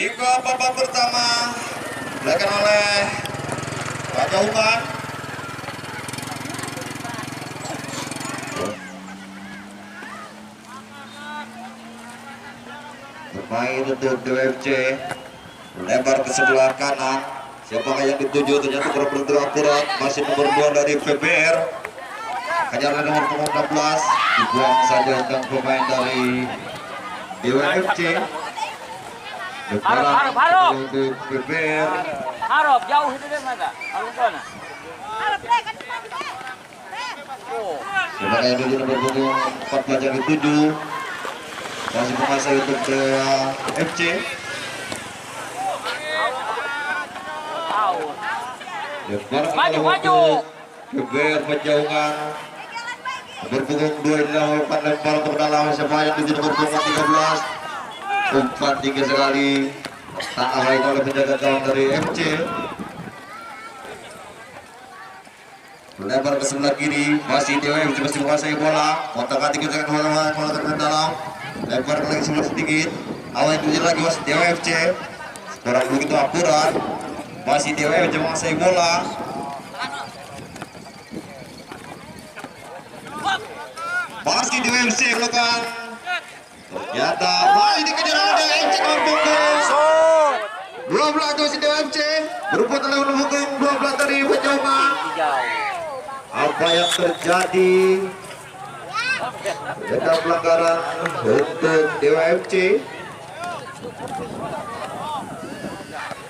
Hingga babak pertama dilakukan oleh Raja Human. Bermain untuk DWFC, lebar ke sebelah kanan. Siapakah yang dituju? Ternyata benar-benar akurat. Masih nomor 2 dari VBR. Kejar nomor 16, dibuang saja tentang pemain dari DWFC. Harap untuk VBR. harap jauh itu deh mereka. Harap sana. Siapakah yang dituju nomor punggung 14 yang dituju? Masih menguasai untuk DWFC. Maju. VBR menjauhkan. Berpunggung 2 ini lempar untuk dalam. Siapa yang dituju nomor punggung 13? Umpan tinggi sekali, tak alai oleh penjaga gawang dari FC. Lebar ke sebelah kiri, masih DWFC masih menguasai bola. Kontak tinggi dengan bola ke dalam. Lebar lagi sebelah sedikit. Awal itu lagi masih DWFC. Kurang begitu akurat. Masih DWFC menguasai bola. Masih DWFC melakukan. Ternyata masih dikejar oleh DWFC nomor punggung 12 itu si DWFC beruput oleh nomor punggung 12 dari Penjauhan. Apa yang terjadi? Ada pelanggaran untuk DWFC.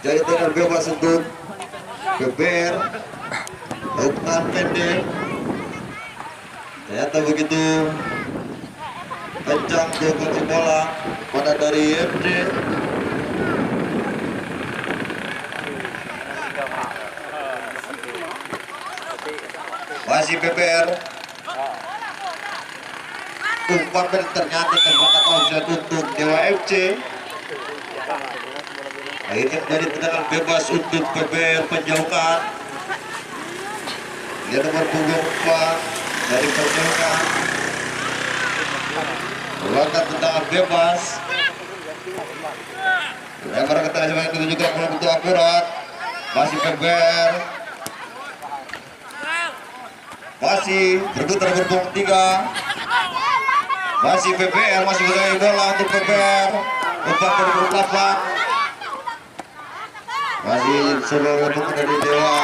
Jadi tenor bebas untuk VBR. Umpan pendek. Ternyata begitu kencang dia bola pada dari FC. Masih PPR. Umpan ternyata terbakat offside untuk Dewa FC. Akhirnya menjadi tendangan bebas untuk PPR Penjauhan. Dia nomor punggung 4 dari Penjauhan. Melakukan tendangan bebas. Lebar ke tengah sebagai ditunjukkan belum begitu akurat. Masih PBR. Masih berputar berpung 3. Masih PBR, masih bermain bola untuk PBR. Umpan ke 8. Masih seluruh untuk dari Dewa.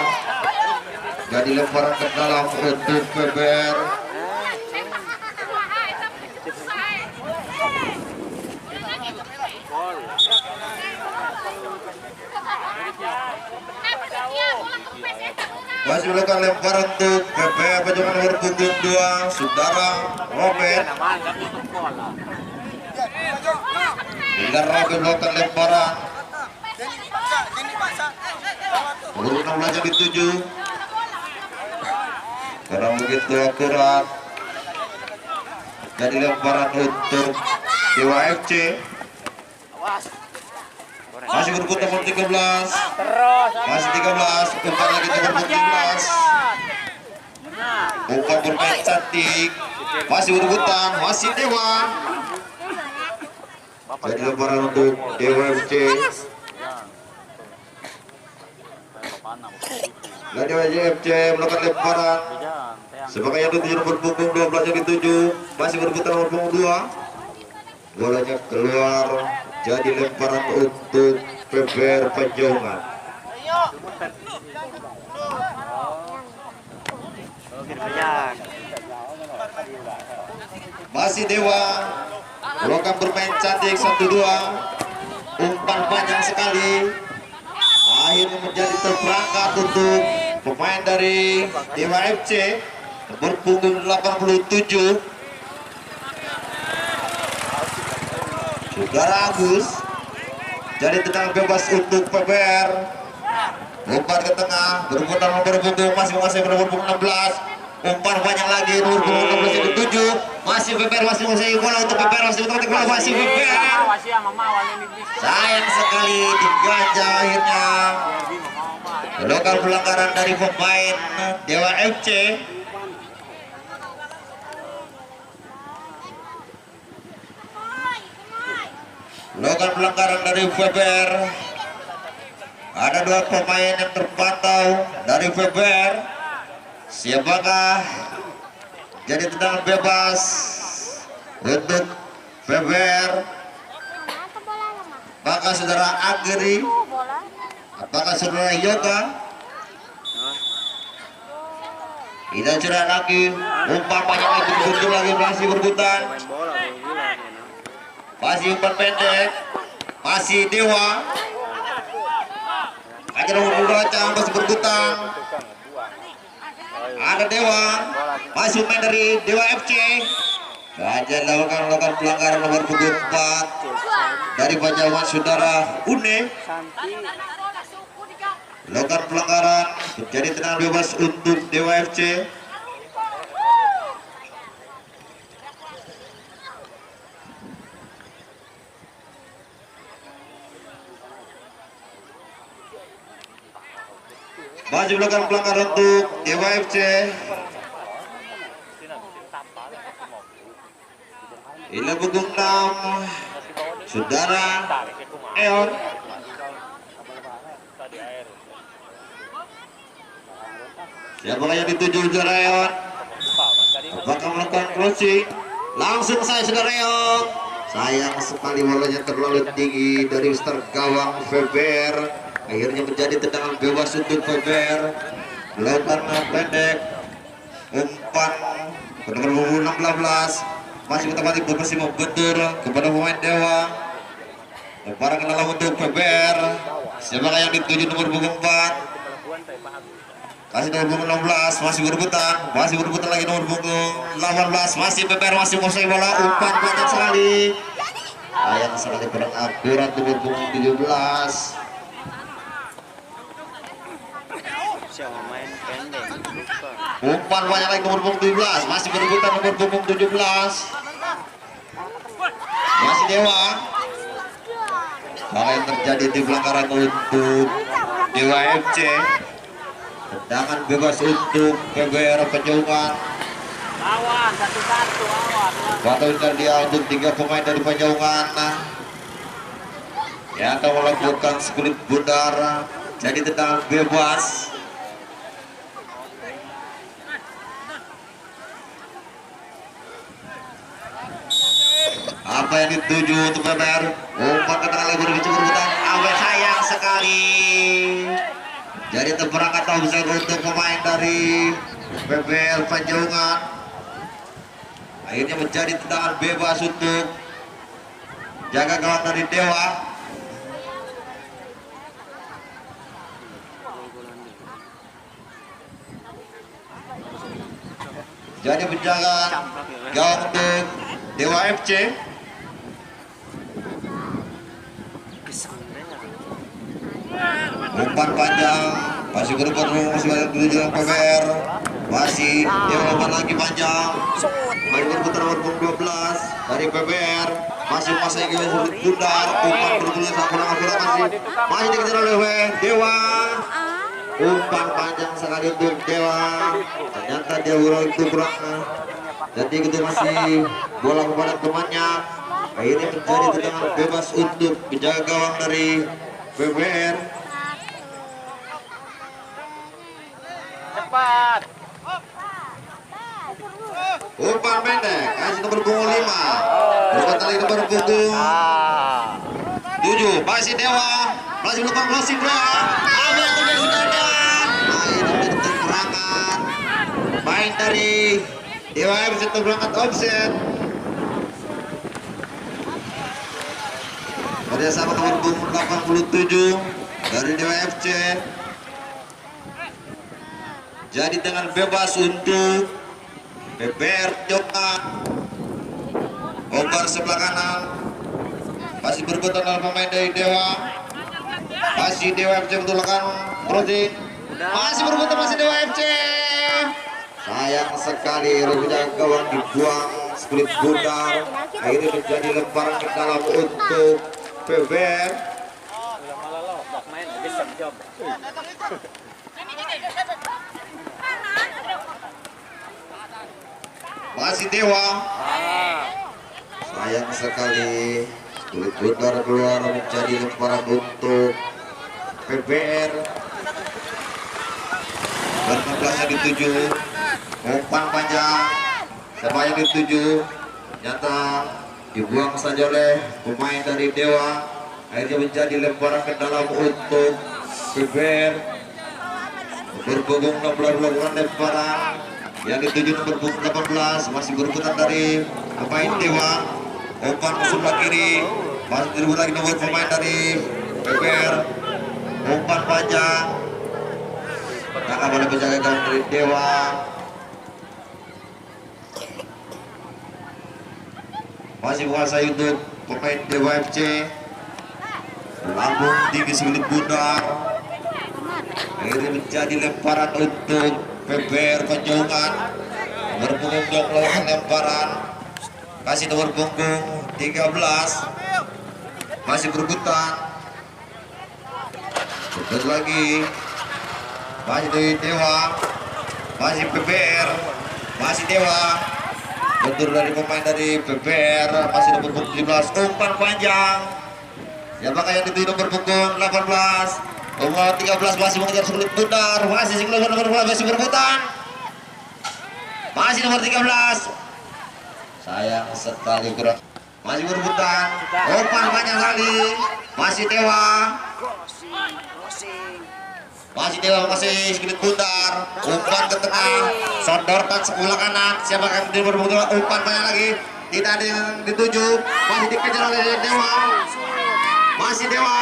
Jadi lemparan ke dalam untuk PBR. Masih melakukan lemparan untuk PPR Penjauhan nomor punggung 2, Saudara Robert. Hingga Robert melakukan lemparan. Nomor 16 yang dituju. Karena begitu akurat. Jadi lemparan untuk Dewa FC. Masih berput nomor 13. Masih 13. Umpan lagi nomor 17. Umpan bermain cantik. Masih berputar. Masih Dewa. Jadi lemparan untuk Dewa FC. Dan Dewa FC melakukan lemparan. Sebagai yang dituju nomor punggung 12 yang dituju. Masih berputar nomor punggung 2. Bolanya keluar. Jadi lemparan untuk PBR Penjauhan. Masih Dewa. Melakukan bermain cantik 1-2. Umpan panjang sekali. Akhirnya menjadi terperangkap untuk pemain dari Dewa FC. Nomor punggung 87. Saudara Agus. Jadi tendangan bebas untuk PBR. Umpan ke tengah, berputar nomor punggung masih menguasai nomor punggung 16. Umpan banyak lagi nomor punggung 16 yang dituju. Masih PBR masih menguasai bola untuk PBR masih menguasai bola masih PBR. Sayang sekali digajah akhirnya. Melakukan pelanggaran dari pemain Dewa FC. Melakukan pelanggaran dari Weber. Ada dua pemain yang terpantau dari Weber. Siapakah jadi tendangan bebas untuk Weber? Apakah saudara Agri? Apakah saudara Yoga? Tidak cerah lagi. Umpan banyak lagi berbuntut lagi, masih berbutan. Masih umpan pendek. Masih Dewa. Ajar membaca masih berbutan. Ada Dewa. Masih main dari Dewa FC. Ajar lakukan pelanggaran nomor 4 dari Panjawan saudara Une. Lakukan pelanggaran menjadi tendangan bebas untuk Dewa FC. Masih melakukan pelanggaran untuk Dewa FC. Ini punggung 6 saudara Eon. Siapa yang dituju saudara Eon? Apakah melakukan crossing? Langsung saya saudara Eon. Sayang sekali bolanya terlalu tinggi dari mister gawang Weber. Akhirnya menjadi tendangan bebas untuk Weber. Melakukan pendek. Umpan ke nomor 16. Masih otomatis bersih membentur kepada pemain Dewa. Lemparan ke dalam untuk Weber. Siapakah yang dituju nomor punggung 4? Kasih nomor punggung 16. Masih berputar lagi nomor punggung 18. Masih Weber, masih menguasai bola. Umpan panjang sekali. Sayang sekali kurang akurat nomor punggung 17. Umpan banyak lagi nomor punggung 17. Masih berebutan nomor punggung 17. Masih Dewa. Hal yang terjadi di pelanggaran untuk Dewa FC. Tendangan bebas untuk Weber Panjauan. Awas, 1-1, awas. Patutnya dia untuk 3 pemain dari Panjauan. Ya, akan melakukan kulit bundar. Jadi tendangan bebas. Apa yang dituju untuk Weber? Umpan ke tengah lagi berbicara Awe sayang sekali. Jadi terperangkat offside untuk pemain dari Weber Panjauan. Akhirnya menjadi tendangan bebas untuk jaga gawang dari Dewa. Jadi penjaga gawang untuk Dewa FC. Umpan panjang, masih berubah masih banyak dulu jalan Weber. Masih Dewa umpan lagi panjang. Masih berputar nomor 12 dari Weber. Masih sulit bundar. Umpan berbunyi sangat kurang masih dikejar oleh Dewa. Umpan panjang sekali untuk Dewa. Ternyata dia itu kurang. Jadi itu masih bola kepada temannya. Akhirnya menjadi tendangan bebas untuk penjaga gawang dari Weber. Cepat. Umpan pendek, kasih nomor punggung 5. Umpan lagi nomor punggung 7. Masih Dewa, masih melakukan crossing Dewa. Apa yang terjadi sekarang? Ini terperangkat. Main dari Dewa FC terperangkat offset. Kerjasama nomor punggung 87 dari Dewa FC. Jadi dengan bebas untuk Weber Joka. Obar sebelah kanan. Masih berputar dalam pemain dari Dewa. Masih Dewa FC betulkan crossing. Masih berputar masih Dewa FC. Sayang sekali rujak gawang dibuang kulit bundar. Akhirnya menjadi lemparan ke dalam untuk Weber. Masih Dewa. Sayang sekali Kulit putar keluar menjadi lemparan untuk PBR. Ber-16 yang dituju, umpan panjang siapa yang dituju, nyata dibuang saja oleh pemain dari Dewa. Akhirnya menjadi lemparan ke dalam untuk PBR. Berpunggung 16 melakukan lemparan yang dituju nomor punggung 18, masih berputar dari pemain Dewa. Umpan ke sebelah kiri, masih dirubah lagi nomor pemain dari PBR. Umpan panjang kakak boleh penjaga gawang dari Dewa. Masih menguasai untuk pemain Dewa FC. Lambung tinggi sulit bundar. Akhirnya menjadi lemparan untuk PBR Penjungan. Berpunggung dong lawan lemparan. Kasih nomor punggung 13. Masih berebutan. Betul lagi. Masih dari Dewa. Masih PBR. Masih Dewa. Bentur dari pemain dari PBR. Masih nomor punggung 17. Umpan panjang. Siapakah yang dituju nomor punggung 18? Nomor 13 masih mengejar sulit bundar. Masih nomor 12 masih berebutan. Masih nomor 13. Sayang sekali kurang. Masih berebutan. Umpan panjang kali. Masih Dewa. Masih Dewa masih sulit bundar. Umpan ke tengah. Sodorkan sebelah kanan. Siapakah yang dituju nomor punggung 12? Umpan panjang lagi. Tidak ada yang dituju. Masih dikejar oleh Dewa. Masih Dewa.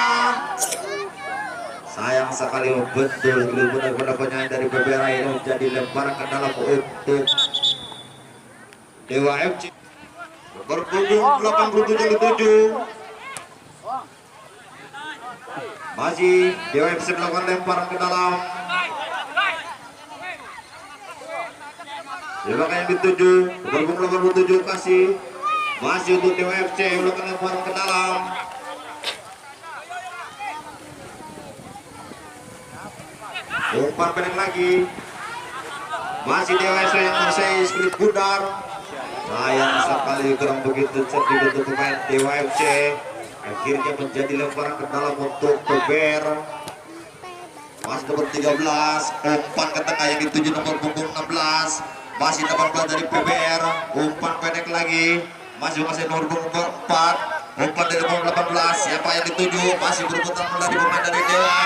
Sayang sekali betul benar-benar penyanyi dari PBR ini menjadi lemparan ke dalam untuk Dewa FC. Berpunggung 87. Masih Dewa FC melakukan lemparan ke dalam. Siapa yang dituju? Berpunggung 87 kasih. Masih untuk Dewa FC melakukan lemparan ke dalam. Umpan pendek lagi. Masih Dewa FC yang masih sulit bundar. Sayang sekali kurang begitu cerdik untuk pemain Dewa FC. Akhirnya menjadi lemparan ke dalam untuk PBR. Masih nomor 13. Umpan ke tengah yang dituju nomor punggung 16. Masih 18 dari PBR. Umpan pendek lagi. Masih nomor punggung 4. Umpan dari nomor 18. Siapa yang dituju? Masih berputar dari pemain dari Dewa.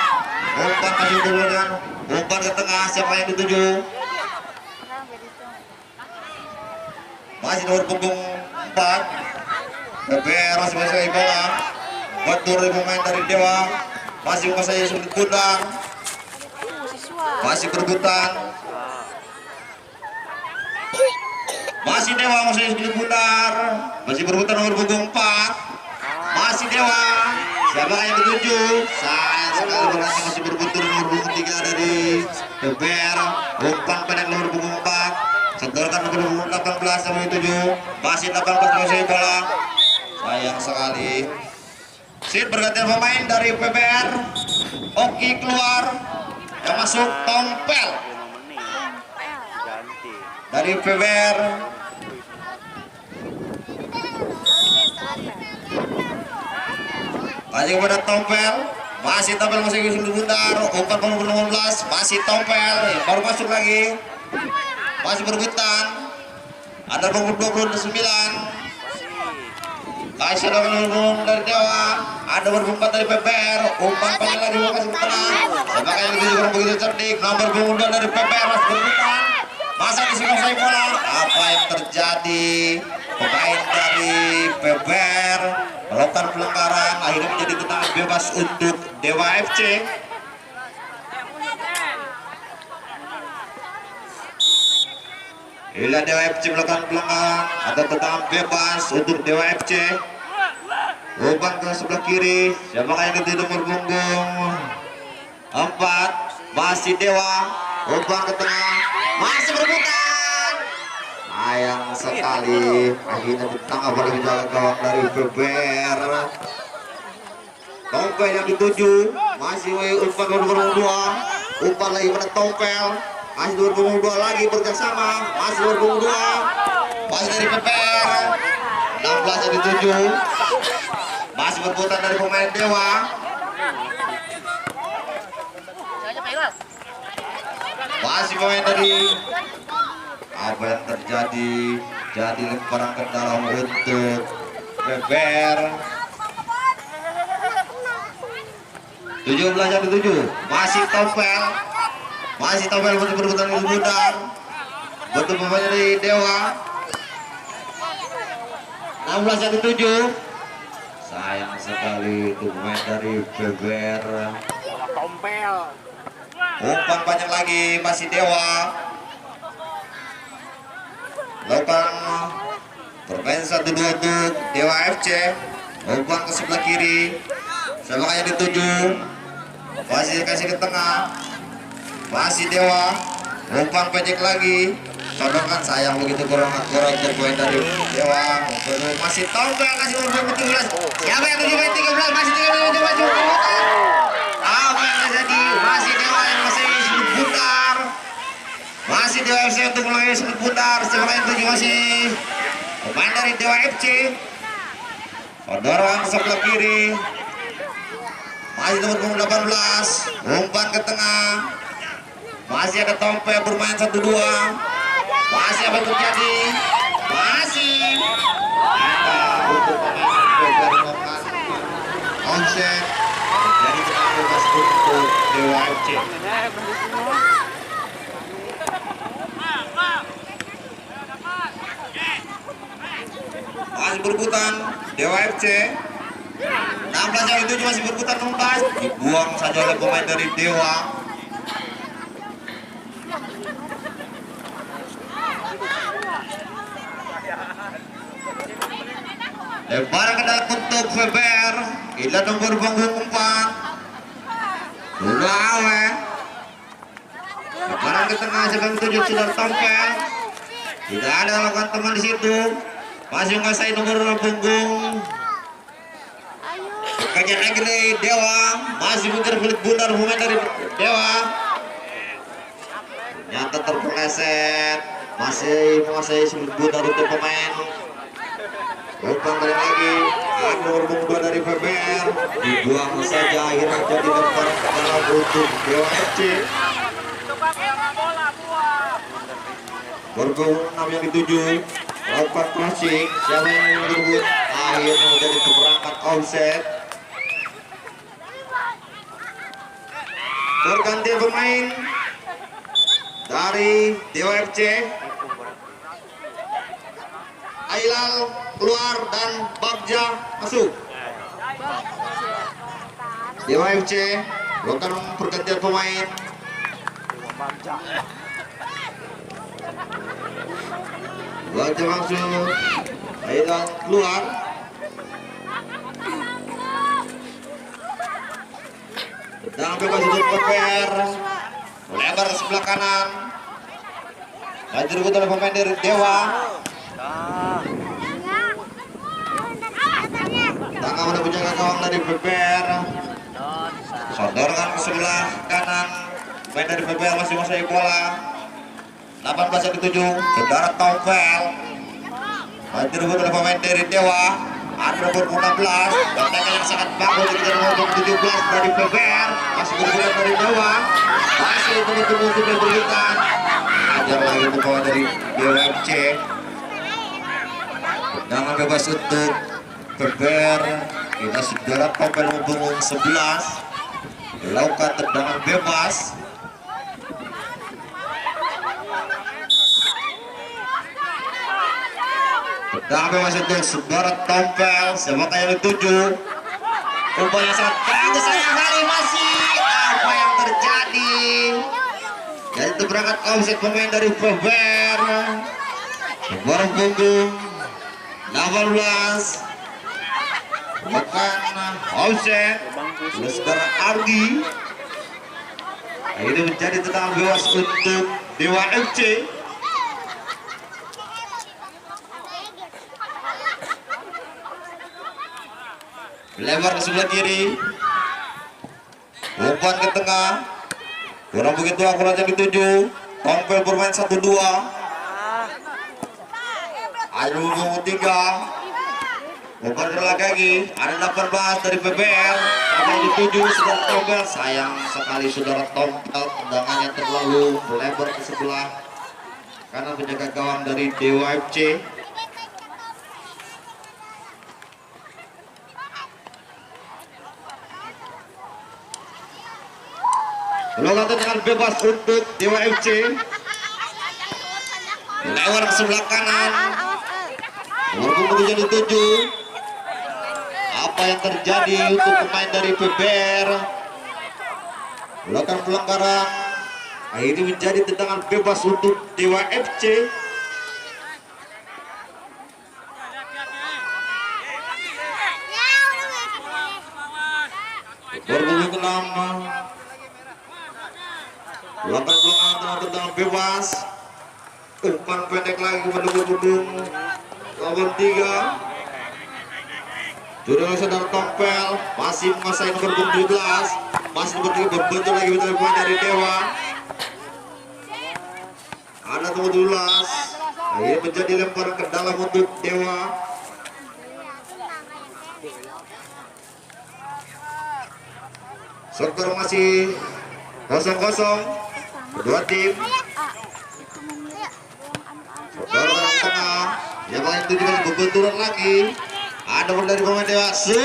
Umpan masih diberikan. Umpan ke tengah. Siapa yang dituju? Masih nomor punggung 4. PBR masih menguasai bola. Bentur dari pemain dari Dewa. Masih menguasai sulit bundar. Masih berebutan. Masih Dewa masih sulit bundar. Masih berebutan nomor punggung 4. Masih Dewa. Siapa yang dituju? Sayang sekali berhasil masih berbentur nomor punggung 3 dari PBR. Umpan pendek nomor punggung 4. Sedorkan nomor punggung 18 sampai 7. Masih 18 menguasai bola. Sayang sekali. Sit bergantian pemain dari PBR. Oki keluar. Yang masuk Tompel dari PBR. Masih kepada Tompel. Masih Tompel masih sulit bundar. Umpan nomor 16. Masih Tompel. Baru masuk lagi. Masih berebutan. Ada nomor 29. Kasih nomor dari Dewa. Ada nomor 4 dari PBR. Umpan panjang lagi masih ke tengah. Siapakah yang dituju kurang begitu cerdik? Nomor 2 dari PBR masih berebutan. Masa disukai bola. Apa yang terjadi? Pemain dari PBR melakukan pelanggaran. Akhirnya menjadi tendangan bebas untuk Dewa FC. Bila Dewa FC melakukan pelanggaran atau tendangan bebas untuk Dewa FC. Umpan ke sebelah kiri. Siapakah yang dituju nomor punggung 4? Masih Dewa. Umpan ke tengah. Masih berebutan. Sayang sekali. Akhirnya ditangkap oleh penjaga gawang dari PBR. Tompel yang dituju. Masih umpan nomor 2. Umpan lagi pada Tompel. Masih 22 lagi bekerjasama. Masih 22. Masih dari PBR. 16 yang dituju. Masih berputar dari pemain Dewa. Masih pemain dari, apa yang terjadi? Jadi lemparan ke dalam untuk Beber. 17-7. Masih Tompel. Masih Tompel untuk berputar di Budar. Bentuk pemain dari Dewa. 16-7. Sayang sekali itu pemain dari Beber. Tompel. Umpan banyak lagi, masih Dewa. Lakukan permain 1-2 untuk Dewa FC. Umpan ke sebelah kiri. Semakanya dituju. Masih kasih ke tengah. Masih Dewa. Umpan pendek lagi. Sodorkan, sayang begitu kurang terpoin dari Dewa. Masih Tompel kasih umpan ke 17. Siapa yang 13? Masih 13 maju. Apa yang terjadi? Masih Dewa yang masih putar. Masih Dewa FC untuk mulai putar. Sebenarnya 7 masih pemain dari Dewa FC. Sodorkan sebelah kiri. Masih nomor 18. Umpan ke tengah. Masih ada Tompel bermain 1-2. Masih apa yang terjadi? Masih untuk pemain onset. Jadi kita bebas untuk Dewa FC. Masih berputar Dewa FC. 16-7 masih berputar tuntas. Dibuang saja oleh pemain dari Dewa. Lemparan ke dalam untuk Weber. Ila nomor punggung 4. Dulu Awe. Lemparan ke tengah sebelum 7 sudah Tompel. Tidak ada lakukan teman di situ. Masih menguasai nomor punggung. Kajian lagi dari Dewa. Masih muncul bundar pemain dari Dewa. Ternyata terpeleset. Masih menguasai bundar untuk pemain. Umpan balik lagi. Nomor punggung 2 dari Weber. Dibuang saja, akhirnya jadi lemparan ke dalam untuk Dewa FC. Berpunggung 6 yang dituju. Lakukan crossing. Siapa yang berebut? Akhirnya menjadi keberangkat offset. Pergantian pemain dari Dewa FC. Ailal keluar dan Bagja masuk. Dewa FC lakukan pergantian pemain. Bagja masuk. Ailal keluar. Tenang bebas untuk Weber. Lebar ke sebelah kanan. Maju direbut oleh pemain dari Dewa. Tangga udah menjaga gawang dari Weber. Sodorkan ke sebelah kanan. Pemain dari Weber masih menguasai bola. 18-7. Saudara Tompel. Maju direbut oleh pemain dari Dewa. Ada nomor 16. Batanya yang sangat bagus di nomor 17 dari Weber. Masih bergerak dari Dewa. Masih tunggu sudah berikan. Ajar lagi pemain dari Dewa FC. Tendangan bebas untuk Weber. Kita saudara Tompel punggung 11. Melakukan tendangan bebas. Tendangan bebas untuk saudara Tompel. Sepak yang dituju. Umpan yang sangat bagus sayang kali masih. Apa yang terjadi? Jadi itu berangkat offset pemain dari Weber. Berpunggung 18. Bahkan offset oleh saudara Argi. Ini menjadi tendangan bebas untuk Dewa FC. Lebar ke sebelah kiri. Umpan ke tengah. Kurang begitu akurat yang dituju. Tompel bermain 1-2. Ayo punggung 3. Umpan lagi, ada 18 dari PBR, sampai dituju saudara Tompel. Sayang sekali saudara Tompel, tendangannya terlalu melebar ke sebelah karena penjaga gawang dari Dewa FC. Peluang tendangan bebas untuk Dewa FC. Lewat ke sebelah kanan. Nomor punggung 7. Apa yang terjadi untuk pemain dari PBR? Melakukan pelanggaran. Ini menjadi tendangan bebas untuk Dewa FC. Nomor 6. Melakukan pelanggaran tendangan bebas. Umpan pendek lagi kepada punggung nomor 3. Jurus saudara Tompel masih menguasai nomor 17, masih berbentuk lagi betul pemain dari Dewa. Ada nomor 12. Akhirnya menjadi lemparan ke dalam untuk Dewa. Skor masih 0-0 kedua tim. Saudara tengah yang lain itu juga berbenturan lagi. Ada dari pemain Dewa. Sayang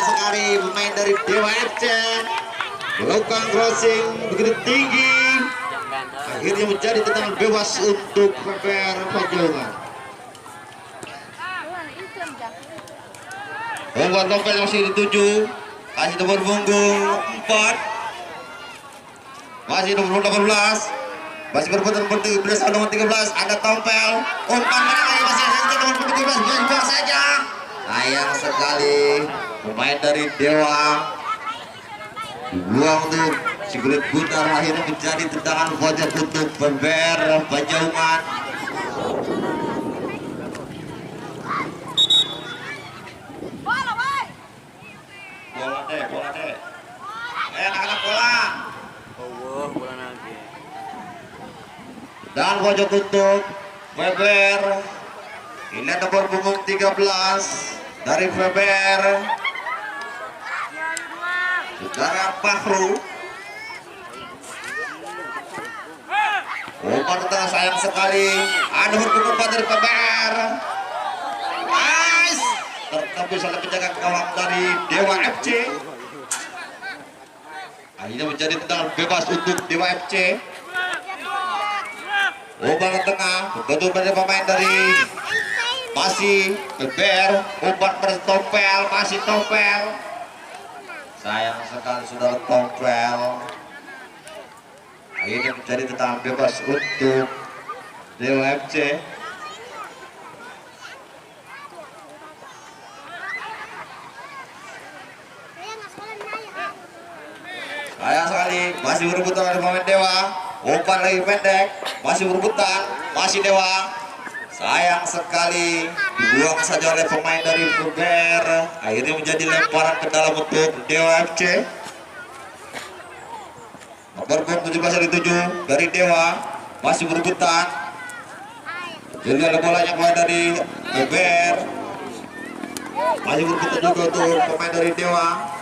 sekali pemain dari Dewa FC melakukan crossing begitu tinggi. Akhirnya menjadi tendangan bebas untuk PBR Pajongan. Umpan Tompel masih dituju. Kasih nomor punggung 4. Masih nomor 18. Masih berputar nomor 13. Ada Tompel. Umpan mana lagi masih ada nomor 13. Buang saja. Sayang sekali pemain dari Dewa dibuang untuk si kulit putar. Akhirnya menjadi tendangan pojok untuk PBR Pajongan. Bola deh. Anak-anak bola. Bola lagi. Dan pojok untuk PBR. Ini nomor punggung 13 dari PBR. Saudara Fahru. Umpan tendangan sayang sekali. Ada nomor punggung 4 dari PBR. Nice. Tertembus oleh penjaga gawang dari Dewa FC. Akhirnya menjadi tendangan bebas untuk Dewa FC. Umpan ke tengah, betul dari pemain dari masih PBR. Umpan pada Tompel, masih Tompel. Sayang sekali saudara Tompel. Akhirnya menjadi tendangan bebas untuk Dewa FC. Sayang sekali, masih berebutan oleh pemain Dewa. Umpan lagi pendek, masih berebutan, masih Dewa. Sayang sekali, dibuang saja oleh pemain dari PBR. Akhirnya menjadi lemparan ke dalam untuk Dewa FC. Nomor 17 dituju dari Dewa, masih berebutan. Jadi ada bolanya pemain dari PBR. Masih berebutan juga untuk pemain dari Dewa.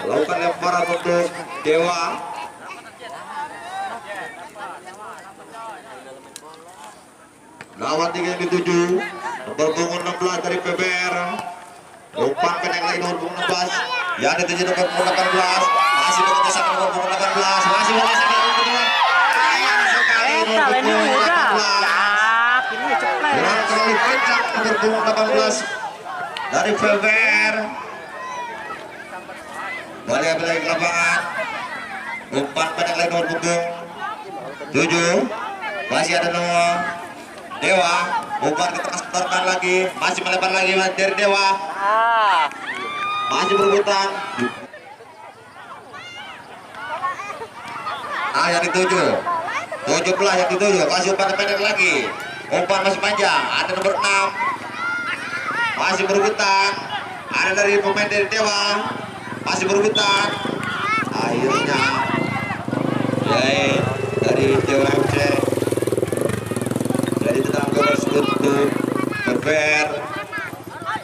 Melakukan lemparan untuk Dewa. Lawan 3 yang dituju nomor punggung 16 dari PBR. Umpan pendek lagi nomor punggung 16 yang dituju nomor punggung 18. Masih bekerja sama nomor punggung 18. Masih berhasil nomor kedua. Sayang sekali nomor punggung 18. Kurang terlalu kencang nomor punggung 18 dari PBR. Balik lagi ke lapangan. Umpan pendek lagi nomor punggung 7. Masih ada nomor Dewa. Umpan ke tengah setorkan lagi. Masih melebar lagi dari Dewa. Masih berebutan. Yang dituju 17 yang dituju. Kasih umpan pendek lagi. Umpan masih panjang. Ada nomor 6. Masih berebutan. Ada dari pemain dari Dewa. Masih berebutan. Akhirnya dari Dewa FC jadi tenang bebas untuk PBR.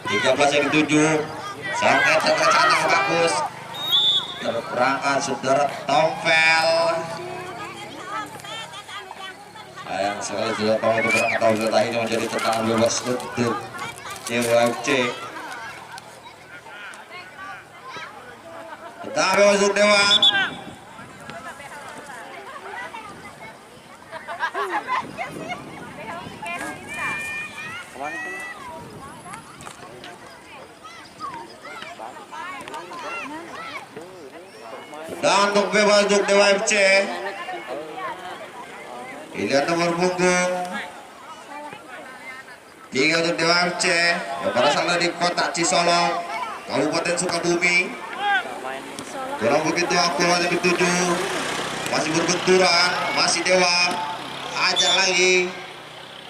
13 yang dituju. Sangat bagus. Terperangkat saudara Tompel. Sayang sekali sudah tahu terperangkat Tompel akhirnya menjadi tendangan bebas untuk Dewa FC. Tendangan bebas untuk Dewa. Dan untuk bebas untuk Dewa FC. Pilihan nomor punggung 3 untuk Dewa FC yang berasal dari kota Cisolok, Kabupaten Sukabumi. Kurang begitu akurat yang dituju. Masih berbenturan, masih Dewa. Ajar lagi.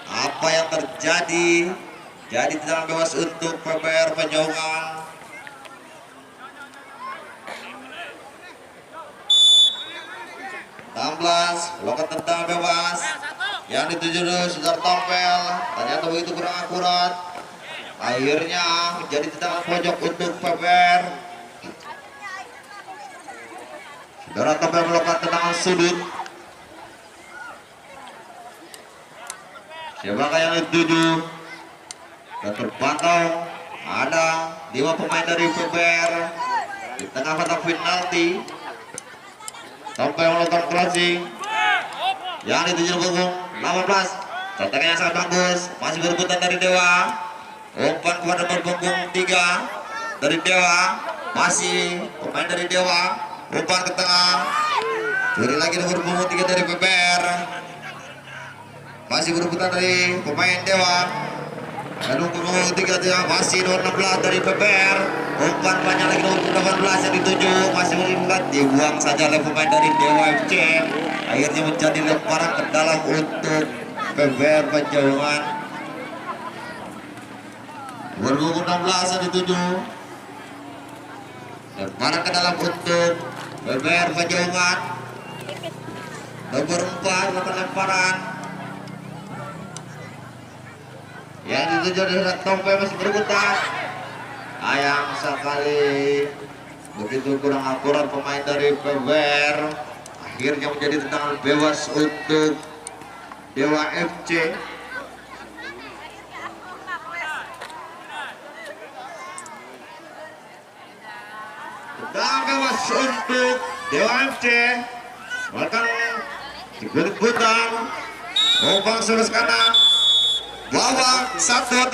Apa yang terjadi? Jadi tendangan bebas untuk PBR Penjaungan. Lakukan tendangan bebas yang dituju saudara Tompel, ternyata begitu kurang akurat. Akhirnya menjadi tendangan pojok untuk PBR. Saudara Tompel melakukan tendangan sudut. Siapakah yang dituju? Dan terpantau ada 5 pemain dari PBR di tengah kotak penalti. Sampai melakukan crossing yang dituju punggung 18. Contohnya yang sangat bagus. Masih berebutan dari Dewa. Umpan kepada nomor punggung 3 dari Dewa. Masih pemain dari Dewa. Umpan ke tengah. Curi lagi nomor punggung 3 dari PBR. Masih berebutan dari pemain Dewa. Dan nomor punggung 3 Dewa. Masih nomor 16 dari PBR. Umpan banyak lagi nomor 18 yang dituju. Masih melihat dibuang saja oleh pemain dari Dewa FC. Akhirnya menjadi lemparan ke dalam untuk PBR Penjaungan. Nomor 16 yang dituju. Lemparan ke dalam untuk PBR Penjaungan. Nomor 4 melakukan lemparan. Yang dituju dari Tompel masih berebutan. Sayang sekali begitu kurang akurat pemain dari PBR. Akhirnya menjadi tendangan bebas untuk Dewa FC. Tendangan bebas untuk Dewa FC. Bahkan dibut-butan umpan surus kanan bawah 1